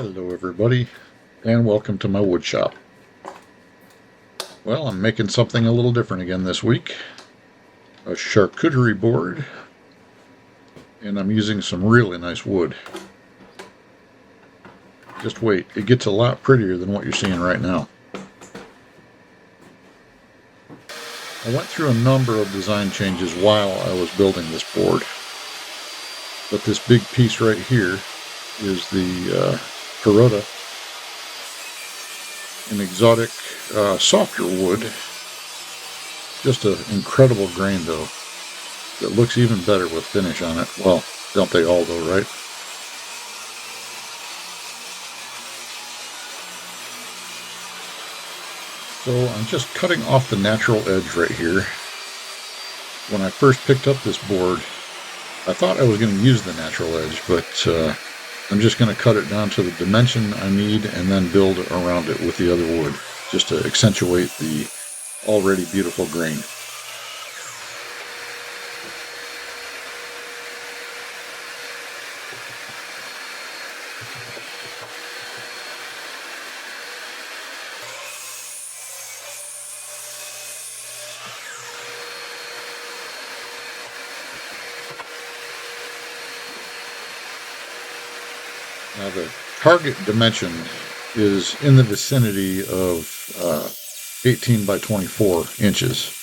Hello everybody, and welcome to my wood shop. Well, I'm making something a little different again this week. A charcuterie board, and I'm using some really nice wood. Just wait, it gets a lot prettier than what you're seeing right now. I went through a number of design changes while I was building this board. But this big piece right here is the Parota, an exotic softer wood. Just an incredible grain though. It looks even better with finish on it. Well, don't they all though, right? So I'm just cutting off the natural edge right here. When I first picked up this board, I thought I was going to use the natural edge, but I'm just going to cut it down to the dimension I need and then build around it with the other wood, just to accentuate the already beautiful grain. Now the target dimension is in the vicinity of 18 by 24 inches.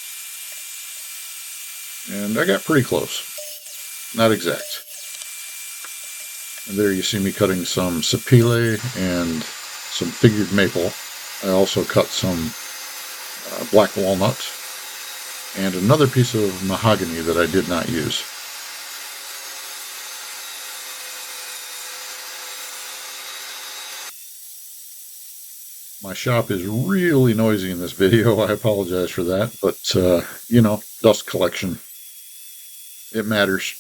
And I got pretty close. Not exact. And there you see me cutting some sapele and some figured maple. I also cut some black walnut and another piece of mahogany that I did not use. My shop is really noisy in this video. I apologize for that, but you know, dust collection. It matters.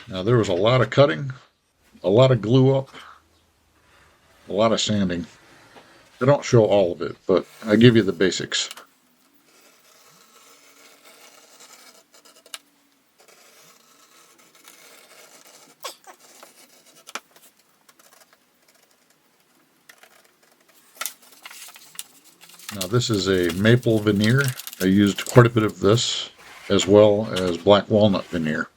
Now there was a lot of cutting, a lot of glue up, a lot of sanding. I don't show all of it, but I give you the basics. Now this is a maple veneer. I used quite a bit of this, as well as black walnut veneer.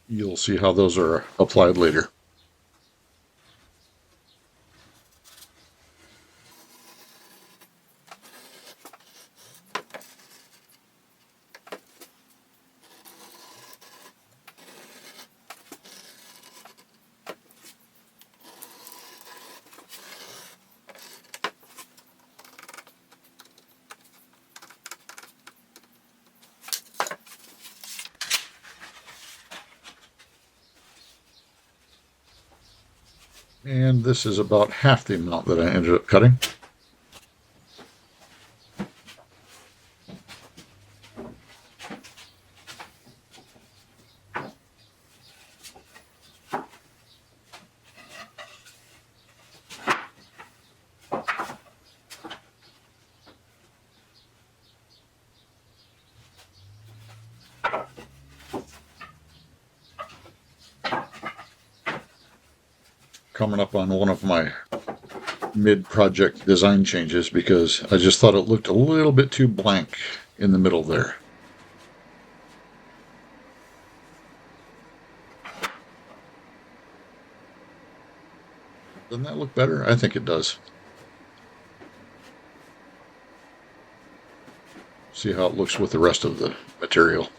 You'll see how those are applied later. And this is about half the amount that I ended up cutting. Coming up on one of my mid-project design changes because I just thought it looked a little bit too blank in the middle there. Doesn't that look better? I think it does. See how it looks with the rest of the material.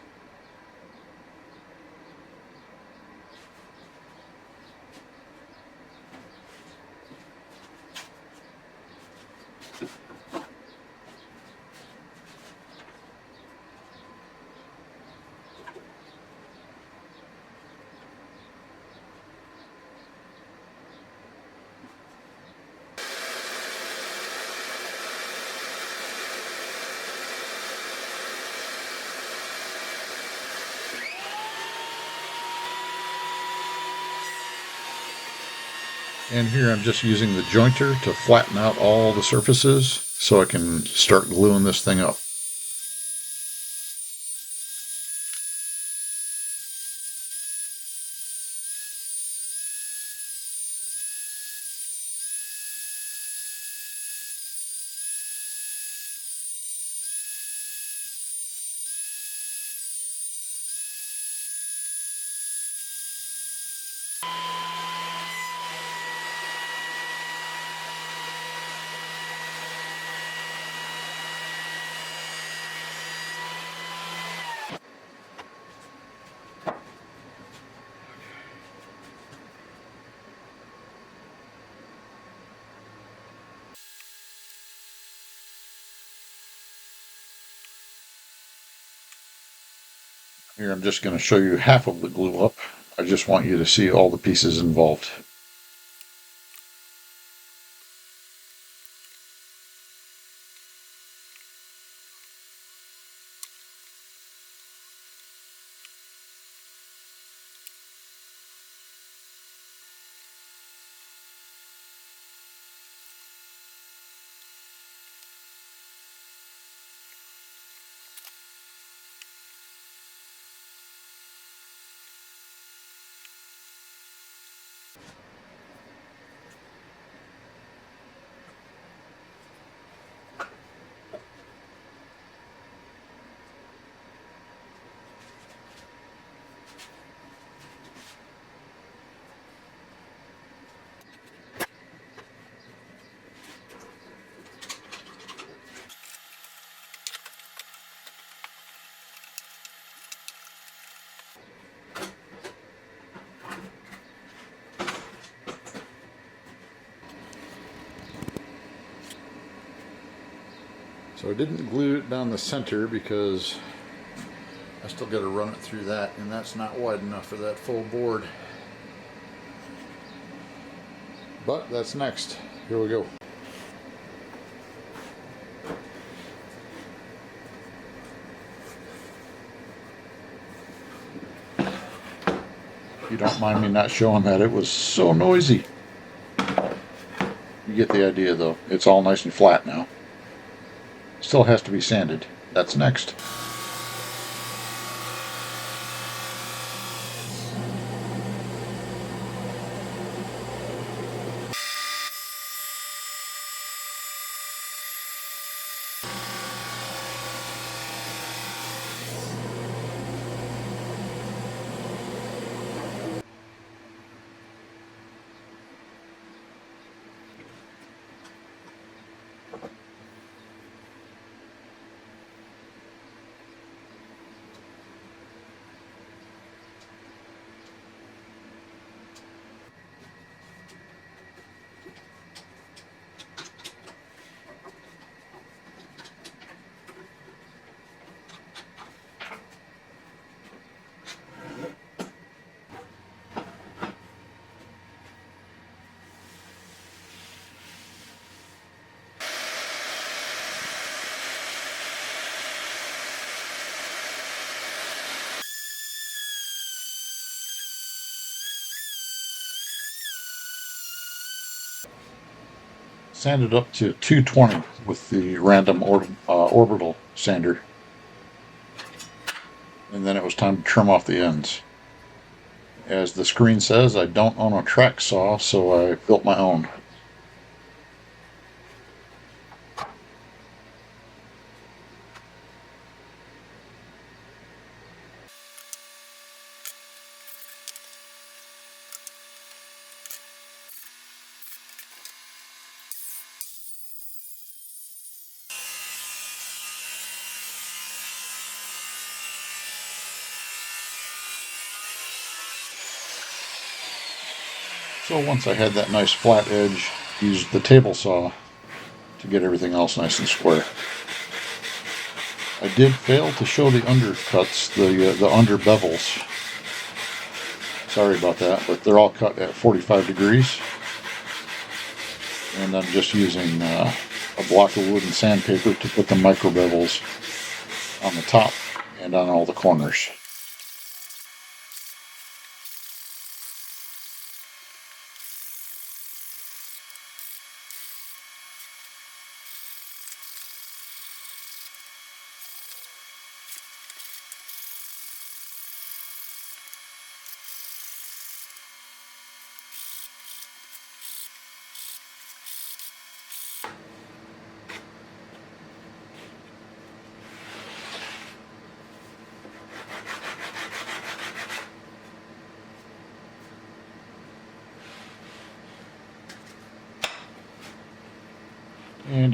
And here I'm just using the jointer to flatten out all the surfaces so I can start gluing this thing up. Here I'm just going to show you half of the glue up. I just want you to see all the pieces involved. So I didn't glue it down the center because I still got to run it through that, and that's not wide enough for that full board. But that's next. Here we go. You don't mind me not showing that. It was so noisy. You get the idea though. It's all nice and flat now. Still has to be sanded. That's next. Sanded up to 220 with the random orbital sander. And then it was time to trim off the ends. As the screen says, I don't own a track saw, so I built my own. So once I had that nice flat edge, used the table saw to get everything else nice and square. I did fail to show the undercuts, the under bevels. Sorry about that, but they're all cut at 45 degrees. And I'm just using a block of wood and sandpaper to put the micro bevels on the top and on all the corners.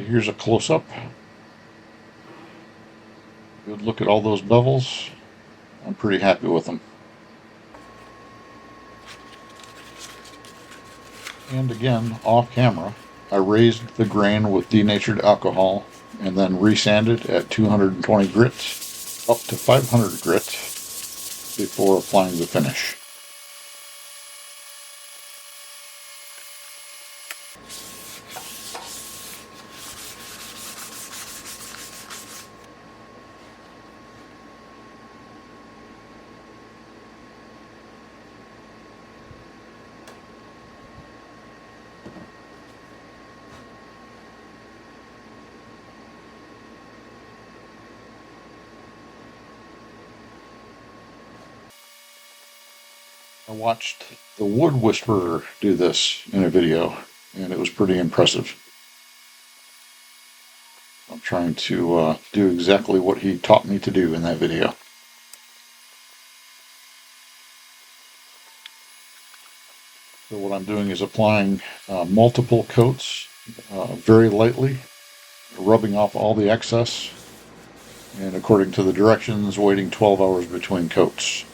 here's a close-up. Good look at all those bevels. I'm pretty happy with them. And again, off camera, I raised the grain with denatured alcohol and then resanded at 220 grit up to 500 grit before applying the finish. I watched the Wood Whisperer do this in a video, and it was pretty impressive. I'm trying to do exactly what he taught me to do in that video. So what I'm doing is applying multiple coats very lightly, rubbing off all the excess, and according to the directions, waiting 12 hours between coats.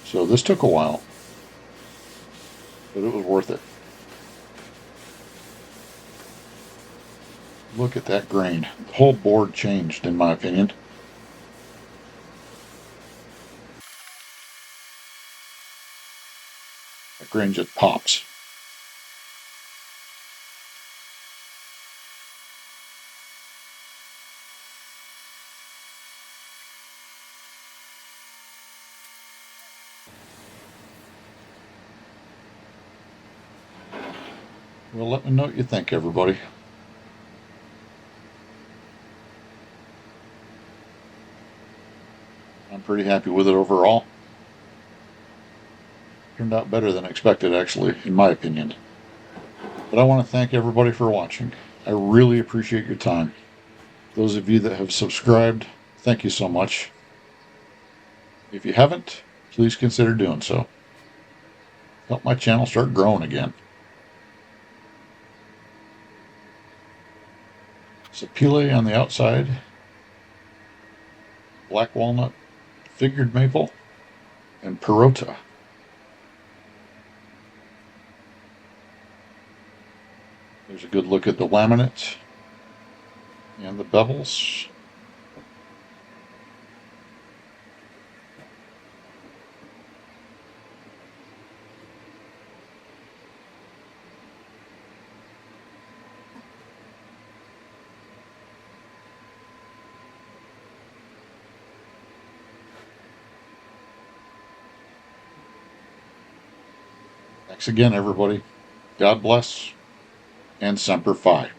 So this took a while, but it was worth it. Look at that grain. The whole board changed, in my opinion. That grain just pops. Well, let me know what you think, everybody. I'm pretty happy with it overall. Turned out better than expected, actually, in my opinion. But I want to thank everybody for watching. I really appreciate your time. Those of you that have subscribed, thank you so much. If you haven't, please consider doing so. Help my channel start growing again. Sapele on the outside, black walnut, figured maple, and Parota. There's a good look at the laminate and the bevels. Thanks again, everybody. God bless, and Semper Fi.